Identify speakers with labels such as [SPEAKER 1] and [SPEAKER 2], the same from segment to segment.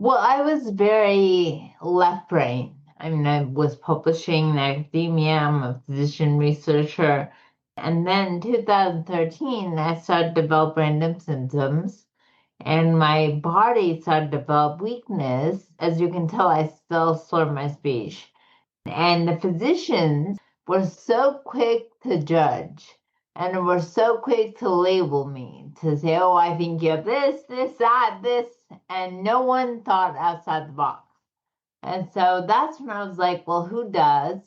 [SPEAKER 1] Well, I was very left brain. I mean, I was publishing in academia, I'm a physician researcher. And then in 2013, I started to develop random symptoms, and my body started to develop weakness. As you can tell, I still slur my speech. And the physicians were so quick to judge and were so quick to label me, to say, oh, I think you have this, that, this. And no one thought outside the box. And so that's when I was like, well, who does?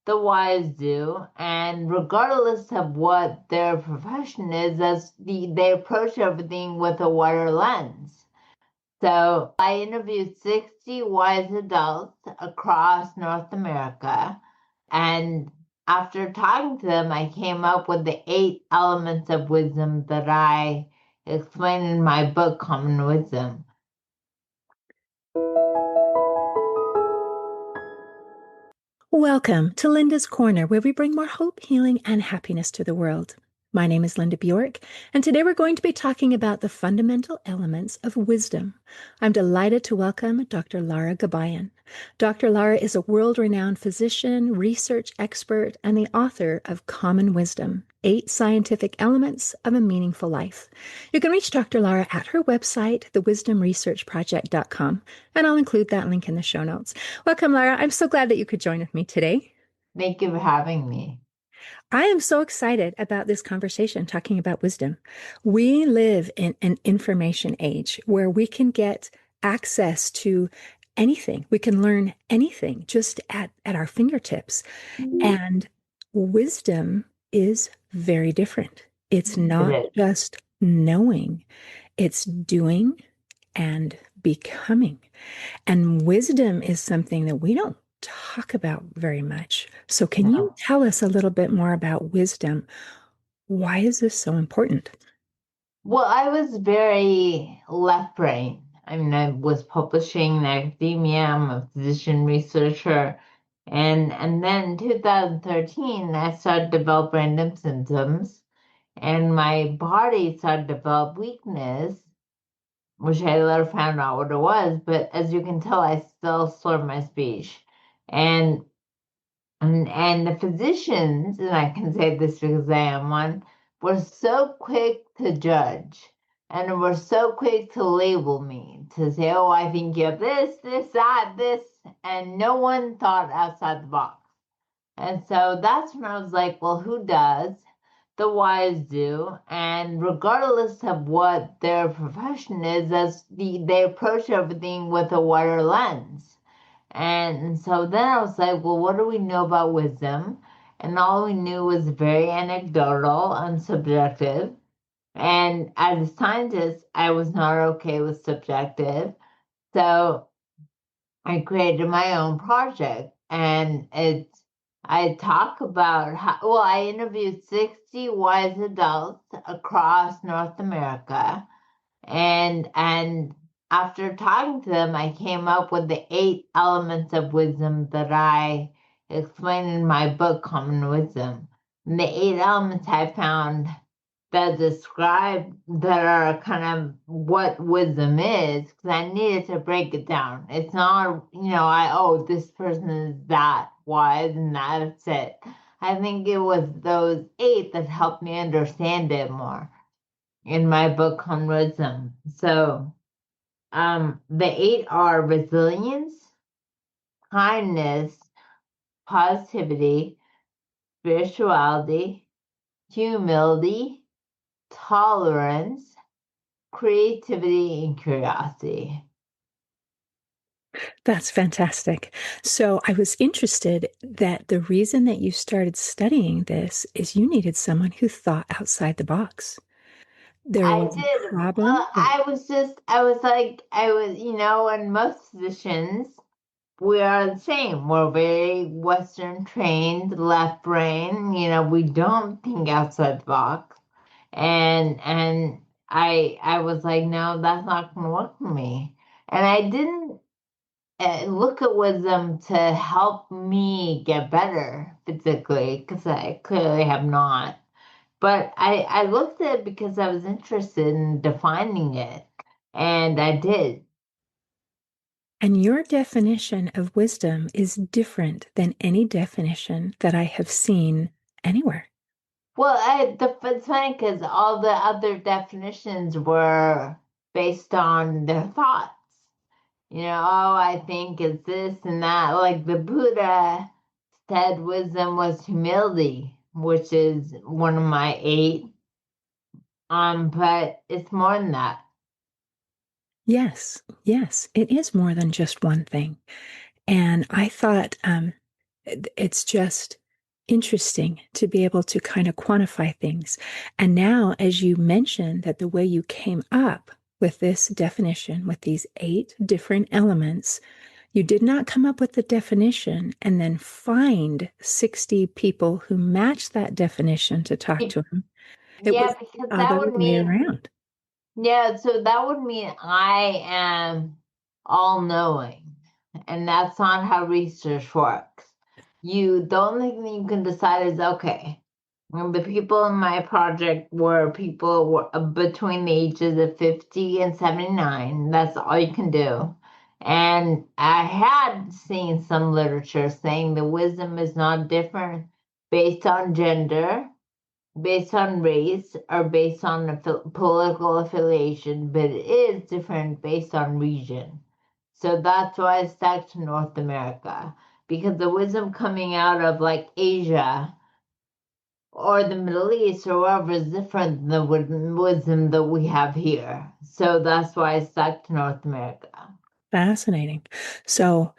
[SPEAKER 1] The wise do. And regardless of what their profession is, they approach everything with a wider lens. So I interviewed 60 wise adults across North America. And after talking to them, I came up with the 8 elements of wisdom that I explain in my book, Common Wisdom.
[SPEAKER 2] Welcome to Linda's Corner, where we bring more hope, healing, and happiness to the world. My name is Linda Bjork, and today we're going to be talking about the fundamental elements of wisdom. I'm delighted to welcome Dr. Lara Gabayan. Dr. Lara is a world-renowned physician, research expert, and the author of Common Wisdom, 8 Scientific Elements of a Meaningful Life. You can reach Dr. Lara at her website, thewisdomresearchproject.com, and I'll include that link in the show notes. Welcome, Lara. I'm so glad that you could join with me today.
[SPEAKER 1] Thank you for having me.
[SPEAKER 2] I am so excited about this conversation talking about wisdom. We live in an information age where we can get access to anything. We can learn anything just at our fingertips. And wisdom is very different. It's
[SPEAKER 1] It
[SPEAKER 2] not
[SPEAKER 1] is.
[SPEAKER 2] just knowing, it's doing and becoming. And wisdom is something that we don't talk about very much. So, can you
[SPEAKER 1] No.
[SPEAKER 2] tell us a little bit more about wisdom? Why is this so important?
[SPEAKER 1] Well, I was very left brain. I mean, I was publishing in academia, I'm a physician researcher. And then in 2013, I started to develop random symptoms, and my body started to develop weakness, which I later found out what it was. But as you can tell, I still slur my speech. And and the physicians, and I can say this because I am one, were so quick to judge and were so quick to label me, to say, oh, I think you have this, that, this. And no one thought outside the box. And so that's when I was like, well, who does? The wise do. And regardless of what their profession is, they approach everything with a wider lens. And so then I was like, well, what do we know about wisdom? And all we knew was very anecdotal and subjective. And as a scientist, I was not okay with subjective. So I created my own project. And I talk about how, well, I interviewed 60 wise adults across North America, and after talking to them, I came up with the 8 elements of wisdom that I explain in my book, Common Wisdom. And the 8 elements I found that describe that are kind of what wisdom is, because I needed to break it down. It's not, oh, this person is that wise and that's it. I think it was those 8 that helped me understand it more in my book, Common Wisdom. So, the 8 are resilience, kindness, positivity, spirituality, humility, tolerance, creativity, and curiosity.
[SPEAKER 2] That's fantastic. So, I was interested that the reason that you started studying this is you needed someone who thought outside the box. There
[SPEAKER 1] I
[SPEAKER 2] was a
[SPEAKER 1] did.
[SPEAKER 2] problem.
[SPEAKER 1] I was like, and most physicians, we are the same. We're very Western trained, left brain. We don't think outside the box. And I was like, no, that's not going to work for me. And I didn't look at wisdom to help me get better physically, because I clearly have not. But I looked at it because I was interested in defining it, and I did.
[SPEAKER 2] And your definition of wisdom is different than any definition that I have seen anywhere.
[SPEAKER 1] Well, it's funny because all the other definitions were based on their thoughts. Oh, I think it's this and that. Like the Buddha said wisdom was humility, which is one of my eight. But it's more than that.
[SPEAKER 2] Yes, yes, it is more than just one thing. And I thought it's just interesting to be able to kind of quantify things. And now, as you mentioned, that the way you came up with this definition, with these 8 different elements, you did not come up with the definition and then find 60 people who match that definition to talk to them. It
[SPEAKER 1] Yeah,
[SPEAKER 2] was the
[SPEAKER 1] because that
[SPEAKER 2] other
[SPEAKER 1] would
[SPEAKER 2] way
[SPEAKER 1] mean,
[SPEAKER 2] around.
[SPEAKER 1] yeah, so that would mean I am all knowing. And that's not how research works. The only thing you can decide is okay. The people in my project were people between the ages of 50 and 79. That's all you can do. And I had seen some literature saying the wisdom is not different based on gender, based on race, or based on political affiliation, but it is different based on region. So that's why I stuck to North America, because the wisdom coming out of like Asia or the Middle East or wherever is different than the wisdom that we have here. So that's why I stuck to North America.
[SPEAKER 2] Fascinating. So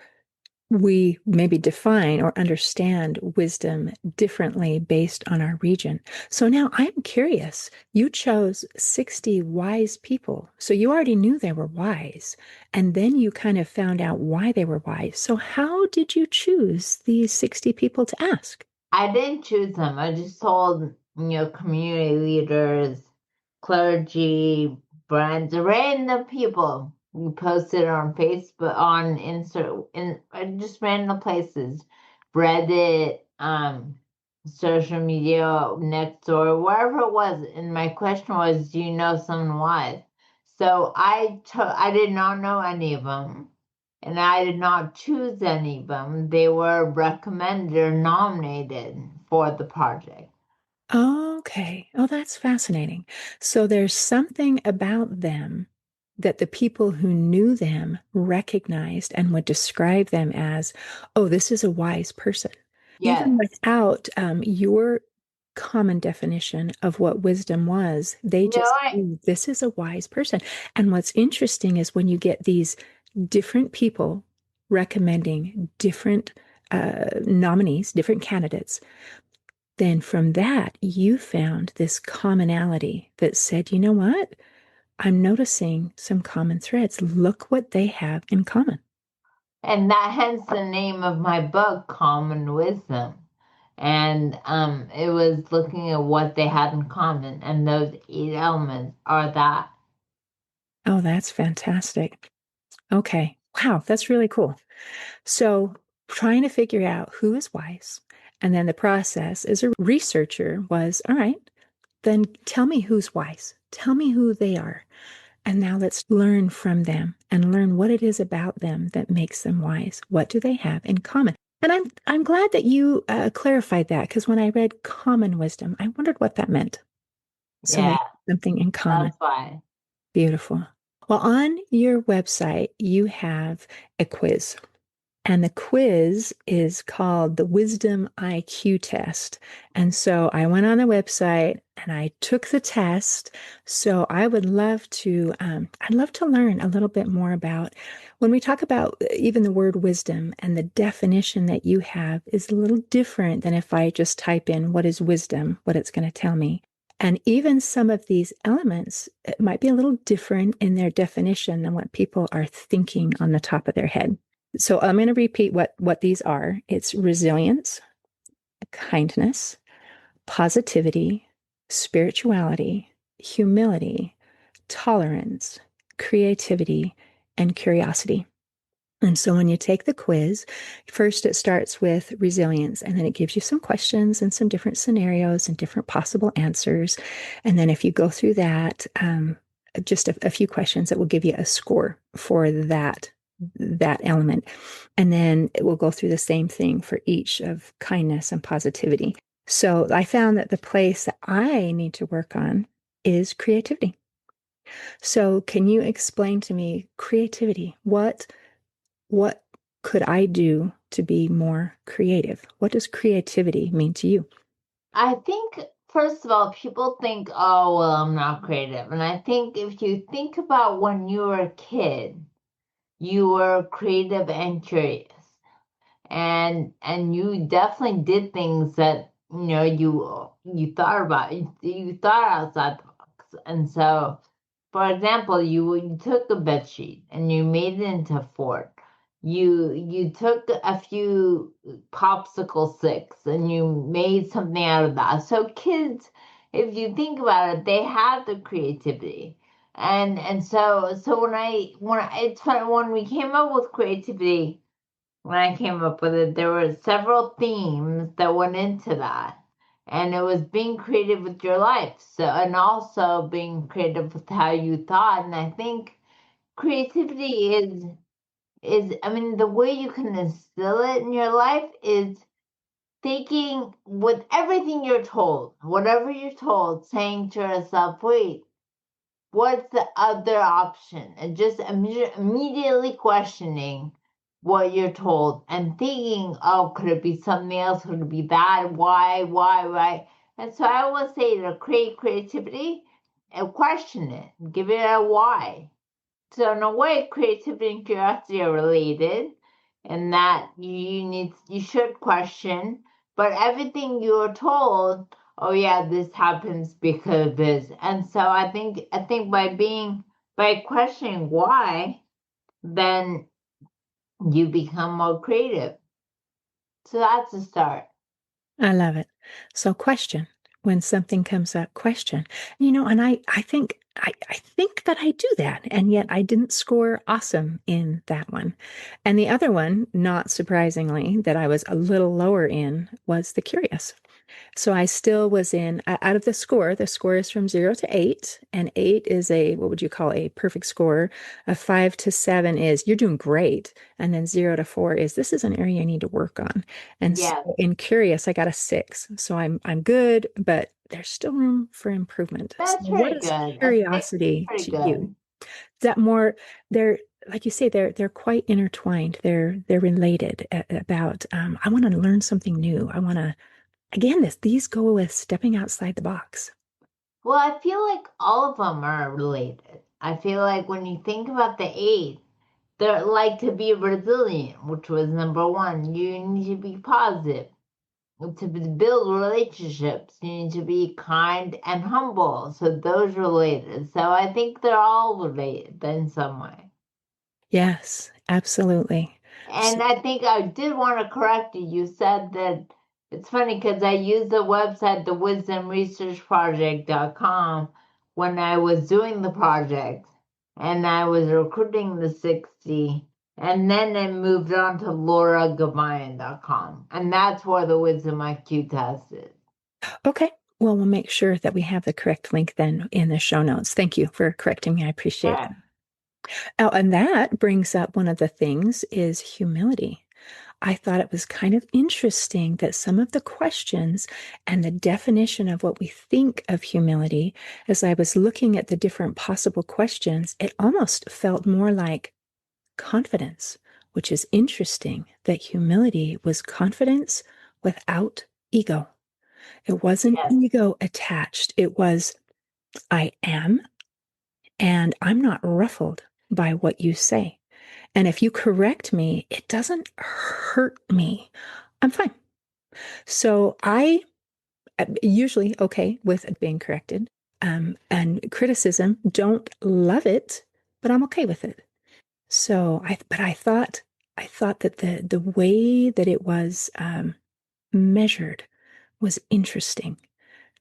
[SPEAKER 2] we maybe define or understand wisdom differently based on our region. So now I'm curious. You chose 60 wise people. So you already knew they were wise, and then you kind of found out why they were wise. So how did you choose these 60 people to ask?
[SPEAKER 1] I didn't choose them. I just told, community leaders, clergy, friends, random people. We posted on Facebook, on just random places, Reddit, social media, next door, wherever it was. And my question was, do you know someone wise? So I did not know any of them. And I did not choose any of them. They were recommended or nominated for the project.
[SPEAKER 2] Okay. Oh, that's fascinating. So there's something about them that the people who knew them recognized and would describe them as, oh, this is a wise person,
[SPEAKER 1] Yes.
[SPEAKER 2] even without your common definition of what wisdom was. They
[SPEAKER 1] No,
[SPEAKER 2] just, "Ooh, this is a wise person." And what's interesting is when you get these different people recommending different nominees, different candidates, then from that, you found this commonality that said, you know what? I'm noticing some common threads. Look what they have in common.
[SPEAKER 1] and that hence the name of my book, Common Wisdom. And it was looking at what they had in common, and those 8 elements are that.
[SPEAKER 2] Oh, that's fantastic. Okay. Wow, that's really cool. So, trying to figure out who is wise. And then the process as a researcher was all right, then tell me who's wise. Tell me who they are. And now let's learn from them and learn what it is about them that makes them wise. What do they have in common? And I'm glad that you clarified that because when I read common wisdom, I wondered what that meant. So they
[SPEAKER 1] Yeah,
[SPEAKER 2] have something in common.
[SPEAKER 1] that's why.
[SPEAKER 2] Beautiful. Well, on your website, you have a quiz. And the quiz is called the Wisdom IQ Test. And so I went on the website and I took the test. So I would love to, I'd love to learn a little bit more about when we talk about even the word wisdom and the definition that you have is a little different than if I just type in what is wisdom, what it's going to tell me. And even some of these elements it might be a little different in their definition than what people are thinking on the top of their head. So I'm going to repeat what these are. It's resilience, kindness, positivity, spirituality, humility, tolerance, creativity, and curiosity. And so when you take the quiz, first it starts with resilience, and then it gives you some questions and some different scenarios and different possible answers. And then if you go through that, just a few questions that will give you a score for that that element. And then it will go through the same thing for each of kindness and positivity. So I found that the place that I need to work on is creativity. So can you explain to me creativity? What could I do to be more creative? What does creativity mean to you?
[SPEAKER 1] I think, first of all, people think, oh, well, I'm not creative. And I think if you think about when you were a kid, you were creative and curious. And you definitely did things that, you thought about. You thought outside the box. And so, for example, you took a bed sheet and you made it into a fort. You took a few popsicle sticks and you made something out of that. So kids, if you think about it, they have the creativity. And so when it's funny when we came up with creativity, when I came up with it, there were several themes that went into that. And it was being creative with your life. So, and also being creative with how you thought. And I think creativity I mean, the way you can instill it in your life is thinking with everything you're told, whatever you're told, saying to yourself, wait, what's the other option? And just immediately questioning what you're told and thinking, oh, could it be something else? Could it be that? Why? And so I always say to create creativity and question it, give it a why. So in a way, creativity and curiosity are related, and that you should question. But everything you're told, oh yeah, this happens because of this, and so I think by questioning why, then you become more creative. So that's a start.
[SPEAKER 2] I love it. So question when something comes up, question. And I think that I do that, and yet I didn't score awesome in that one. And the other one, not surprisingly, that I was a little lower in was the curious. So I still was in, out of the score is from 0 to 8, and 8 is what would you call a perfect score? A 5 to 7 is you're doing great. And then 0 to 4 is this is an area I need to work on. And so
[SPEAKER 1] Yes,
[SPEAKER 2] in curious, I got a 6. So I'm good, but there's still room for improvement. So
[SPEAKER 1] that's
[SPEAKER 2] what
[SPEAKER 1] pretty
[SPEAKER 2] is
[SPEAKER 1] good. A six is
[SPEAKER 2] curiosity
[SPEAKER 1] pretty
[SPEAKER 2] to you?
[SPEAKER 1] good.
[SPEAKER 2] Is that more, they're, like you say, they're quite intertwined. They're related about I want to learn something new. I want to Again, these go with stepping outside the box.
[SPEAKER 1] Well, I feel like all of them are related. I feel like when you think about the eight, they're like to be resilient, which was number one. You need to be positive. Build relationships, you need to be kind and humble. So those related. So I think they're all related in some way.
[SPEAKER 2] Yes, absolutely. So,
[SPEAKER 1] And I think I did want to correct you. You said that it's funny because I used the website, the wisdomresearchproject.com, when I was doing the project and I was recruiting the 60. And then I moved on to lauragabayan.com. And that's where the Wisdom IQ test is.
[SPEAKER 2] okay. Well, we'll make sure that we have the correct link then in the show notes. Thank you for correcting me. I appreciate that.
[SPEAKER 1] Sure.
[SPEAKER 2] Oh, and that brings up one of the things is humility. I thought it was kind of interesting that some of the questions and the definition of what we think of humility, as I was looking at the different possible questions, it almost felt more like confidence, which is interesting that humility was confidence without ego. It wasn't
[SPEAKER 1] Yes.
[SPEAKER 2] ego attached. It was, I am, and I'm not ruffled by what you say. And if you correct me, it doesn't hurt me. I'm fine. So I usually okay with being corrected. And criticism, don't love it, but I'm okay with it. But I thought that the way that it was measured was interesting.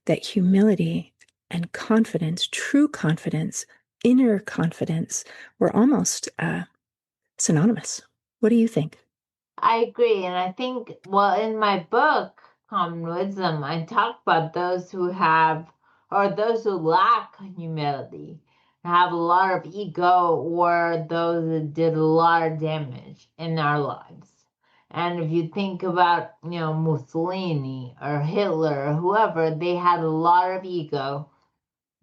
[SPEAKER 2] That humility and confidence, true confidence, inner confidence, were almost synonymous. What do you think?
[SPEAKER 1] I agree. And I think, well, in my book, Common Wisdom, I talk about those who have, or those who lack humility. have a lot of ego or those that did a lot of damage in our lives. And if you think about, Mussolini or Hitler or whoever, they had a lot of ego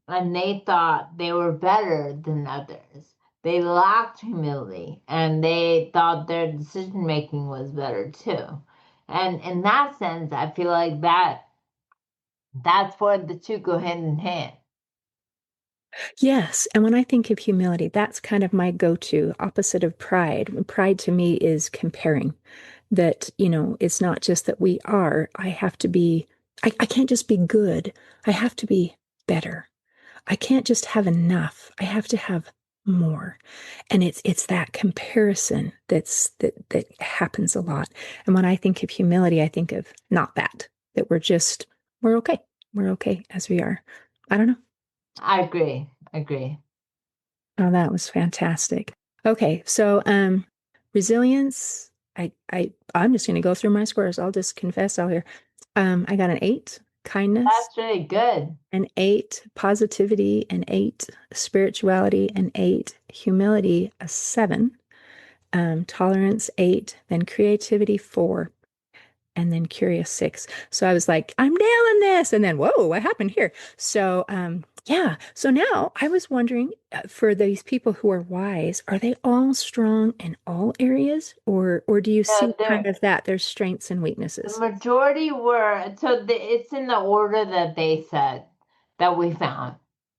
[SPEAKER 1] and they thought they were better than others. They lacked humility and they thought their decision making was better too. And in that sense, I feel like that's where the two go hand in hand.
[SPEAKER 2] Yes. And when I think of humility, that's kind of my go-to opposite of pride. Pride to me is comparing that, it's not just that we are, I have to be, I can't just be good. I have to be better. I can't just have enough. I have to have more. And it's that comparison that happens a lot. And when I think of humility, I think of not that we're okay. We're okay as we are. I don't know.
[SPEAKER 1] I agree. I agree.
[SPEAKER 2] Oh, that was fantastic. Okay, so resilience. I'm just going to go through my scores. I'll just confess out here. I got an 8, kindness,
[SPEAKER 1] That's really good.
[SPEAKER 2] an 8, positivity, an 8, spirituality, an 8, humility, a 7, tolerance, 8, then creativity, 4, and then curious, 6. So I was like, I'm nailing this. And then, whoa, what happened here? So, yeah. So now I was wondering for these people who are wise, are they all strong in all areas, or do you see
[SPEAKER 1] No,
[SPEAKER 2] kind
[SPEAKER 1] there.
[SPEAKER 2] of that there's strengths and
[SPEAKER 1] The
[SPEAKER 2] weaknesses?
[SPEAKER 1] majority were, it's in the order that they said that we found.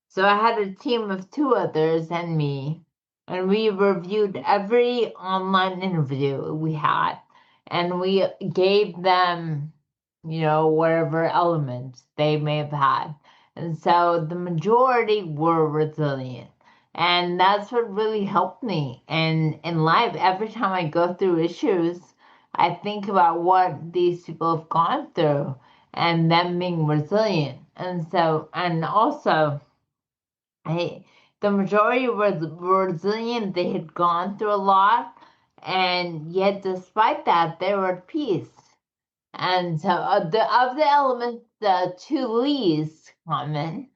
[SPEAKER 1] So I had a team of two others and me, and we reviewed every online interview we had, and we gave them, whatever elements they may have had. And so the majority were resilient. And that's what really helped me. And in life, every time I go through issues, I think about what these people have gone through and them being resilient. And so, and also, I, the majority were resilient. They had gone through a lot, and yet, despite that, they were at peace. And so, of the elements, the two least common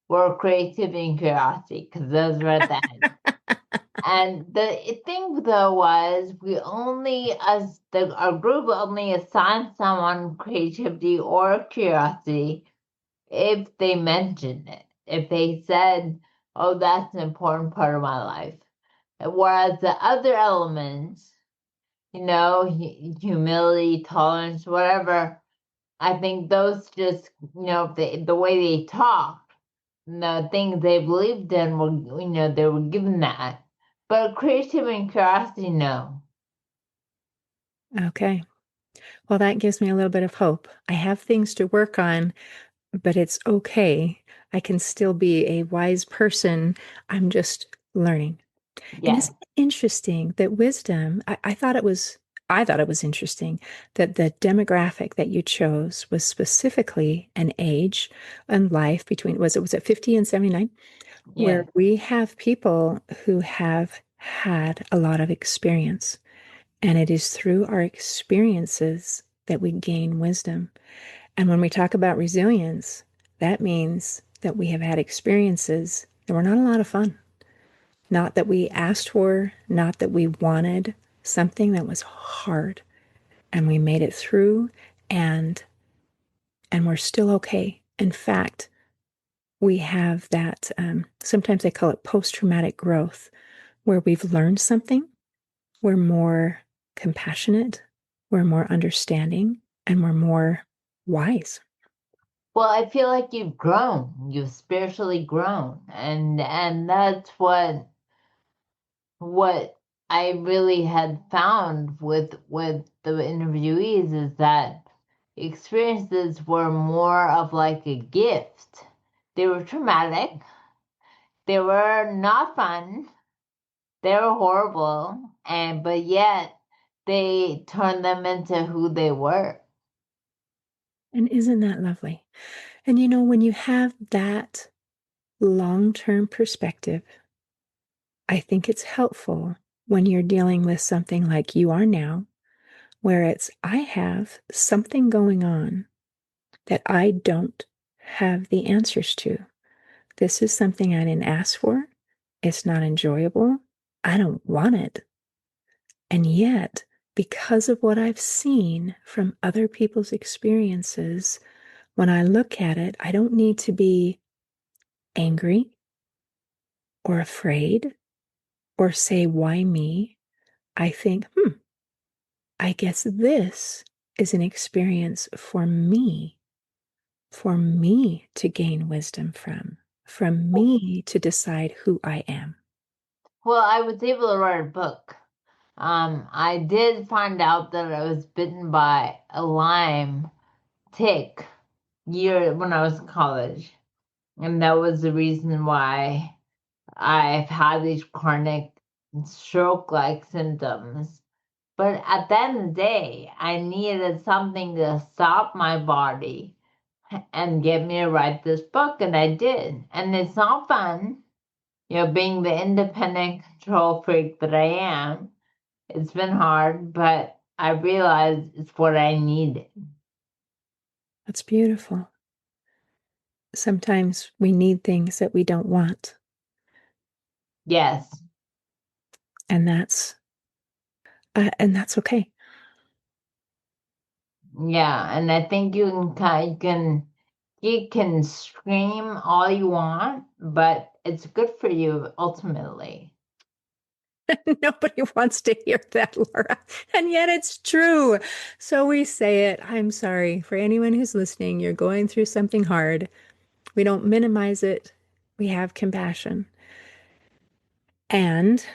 [SPEAKER 1] were creativity and curiosity, because those were at the end. And the thing though was we only as the our group only assigned someone creativity or curiosity if they mentioned it. If they said, "Oh, that's an important part of my life." Whereas the other elements, humility, tolerance, whatever, I think those just, the way they talk, the things they believed in were, they were given that. But creativity and curiosity, no.
[SPEAKER 2] Okay. Well, that gives me a little bit of hope. I have things to work on, but it's okay. I can still be a wise person. I'm just learning. And
[SPEAKER 1] Yes,
[SPEAKER 2] it's interesting that wisdom, I thought it was interesting that the demographic that you chose was specifically an age and life between, was it 50 and 79, where
[SPEAKER 1] yes.
[SPEAKER 2] we have people who have had a lot of experience. And it is through our experiences that we gain wisdom. And when we talk about resilience, that means that we have had experiences that were not a lot of fun. Not that we asked for, not that we wanted, something that was hard. And we made it through and we're still okay. In fact, we have that sometimes they call it post-traumatic growth, where we've learned something, we're more compassionate, we're more understanding, and we're more wise.
[SPEAKER 1] Well, I feel like you've grown. You've spiritually grown, and that's what I really had found with the interviewees is that experiences were more of like a gift. They were traumatic. They were not fun. They were horrible, and but yet they turned them into who they were.
[SPEAKER 2] And isn't that lovely? And when you have that long term perspective, I think it's helpful when you're dealing with something like you are now, where I have something going on that I don't have the answers to. This is something I didn't ask for. It's not enjoyable. I don't want it. And yet, because of what I've seen from other people's experiences, when I look at it, I don't need to be angry or afraid or say, why me? I think, I guess this is an experience for me to gain wisdom from me to decide who I am.
[SPEAKER 1] Well, I was able to write a book. I did find out that I was bitten by a Lyme tick when I was in college. And that was the reason why I've had these chronic stroke-like symptoms. But at the end of the day, I needed something to stop my body and get me to write this book, and I did. And it's not fun, being the independent control freak that I am. It's been hard, but I realized it's what I needed.
[SPEAKER 2] That's beautiful. Sometimes we need things that we don't want.
[SPEAKER 1] Yes.
[SPEAKER 2] And that's okay.
[SPEAKER 1] Yeah, and I think you can scream all you want, but it's good for you ultimately.
[SPEAKER 2] Nobody wants to hear that, Laura. And yet it's true. So we say it. I'm sorry for anyone who's listening. You're going through something hard. We don't minimize it. We have compassion. And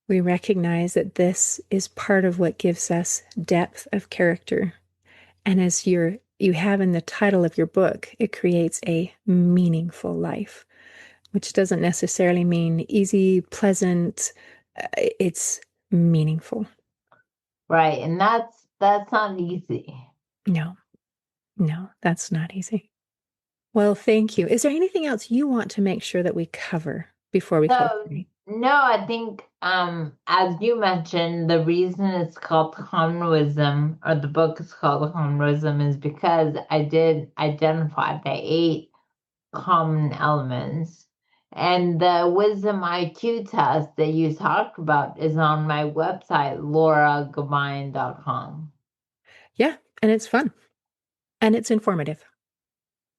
[SPEAKER 2] we recognize that this is part of what gives us depth of character. And as you have in the title of your book, it creates a meaningful life, which doesn't necessarily mean easy, pleasant. It's meaningful.
[SPEAKER 1] Right, and that's not easy.
[SPEAKER 2] No, that's not easy. Well, thank you. Is there anything else you want to make sure that we cover before we close
[SPEAKER 1] So
[SPEAKER 2] today?
[SPEAKER 1] no, I think as you mentioned, the reason it's called Common Wisdom, or the book is called Common Wisdom, is because I did identify the 8 common elements. And the wisdom IQ test that you talked about is on my website, lauragabayan.com.
[SPEAKER 2] Yeah, and it's fun and it's informative.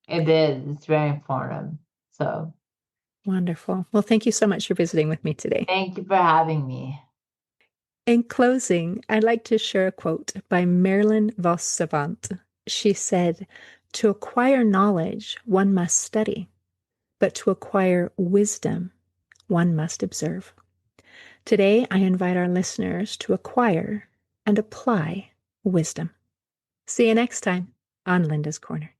[SPEAKER 1] It is, it's very informative. So
[SPEAKER 2] Wonderful. Well, thank you so much for visiting with me today.
[SPEAKER 1] thank you for having me.
[SPEAKER 2] In closing, I'd like to share a quote by Marilyn Vos Savant. She said, "To acquire knowledge, one must study, but to acquire wisdom, one must observe." Today, I invite our listeners to acquire and apply wisdom. See you next time on Linda's Corner.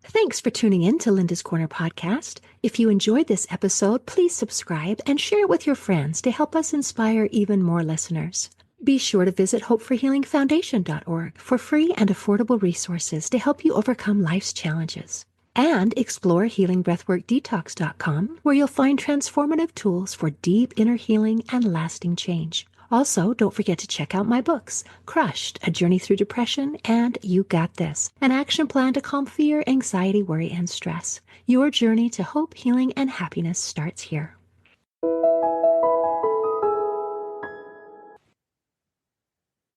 [SPEAKER 2] Thanks for tuning in to Linda's Corner podcast. If you enjoyed this episode, please subscribe and share it with your friends to help us inspire even more listeners. Be sure to visit hopeforhealingfoundation.org for free and affordable resources to help you overcome life's challenges. And explore healingbreathworkdetox.com, where you'll find transformative tools for deep inner healing and lasting change. Also, don't forget to check out my books, Crushed, A Journey Through Depression, and You Got This, an action plan to calm fear, anxiety, worry, and stress. Your journey to hope, healing, and happiness starts here.